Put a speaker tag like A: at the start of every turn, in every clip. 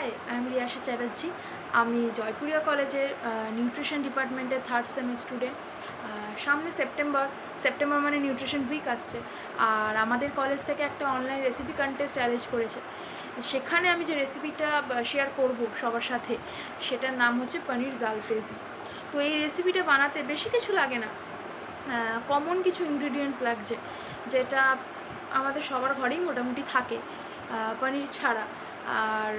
A: High, I am Riyasha Chatterjee. আমি জয়পুরিয়া কলেজের nutrition ডিপার্টমেন্টের থার্ড সেমের স্টুডেন্ট। সামনে সেপ্টেম্বর মানে নিউট্রিশন উইক আসছে, আর আমাদের কলেজ থেকে একটা অনলাইন রেসিপি কন্টেস্ট অ্যারেঞ্জ করেছে। সেখানে আমি যে রেসিপিটা শেয়ার করব সবার সাথে, সেটার নাম হচ্ছে পনির জালফ্রেজি। তো এই রেসিপিটা বানাতে বেশি কিছু লাগে না, কমন কিছু ইনগ্রিডিয়েন্টস লাগছে, যেটা আমাদের সবার ঘরেই মোটামুটি থাকে পনির ছাড়া। আর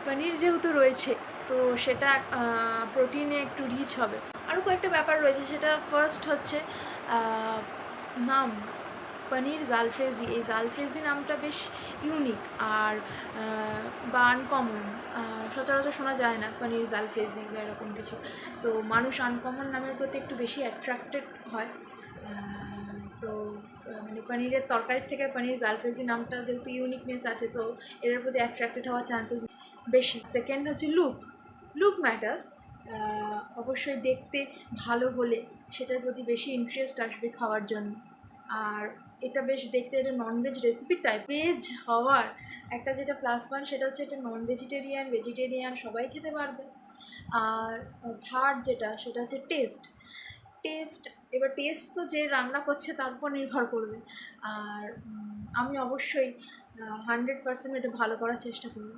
A: পনির যেহেতু রয়েছে, তো সেটা প্রোটিনে একটু রিচ হবে। আরও কয়েকটা ব্যাপার রয়েছে, সেটা ফার্স্ট হচ্ছে নাম পনির জালফ্রেজি। এই জালফ্রেজি নামটা বেশ ইউনিক আর বা আনকমন, সচরাচর শোনা যায় না পনির জালফ্রেজি বা এরকম কিছু। তো মানুষ আনকমন নামের প্রতি একটু বেশি অ্যাট্রাক্টেড হয়। তো মানে পনিরের তরকারির থেকে পনির জালফ্রেজি নামটা যেহেতু ইউনিকনেস আছে, তো এর প্রতি অ্যাট্রাক্টেড হওয়ার চান্সেস বেশি। সেকেন্ড হচ্ছে লুক ম্যাটার্স। অবশ্যই দেখতে ভালো হলে সেটার প্রতি বেশি ইন্টারেস্ট আসবে খাওয়ার জন্য। আর এটা বেশ দেখতে একটা ননভেজ রেসিপি টাইপ ভেজ হওয়ার একটা যেটা প্লাস পয়েন্ট, সেটা হচ্ছে এটা নন ভেজিটেরিয়ান সবাই খেতে পারবে। আর থার্ড সেটা হচ্ছে টেস্ট। এবার টেস্ট তো যে রান্না করছে তার উপর নির্ভর করবে। আর আমি অবশ্যই 100% এটা ভালো করার চেষ্টা করব।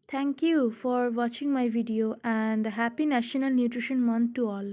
A: Thank you for watching my video, and happy National Nutrition Month to all.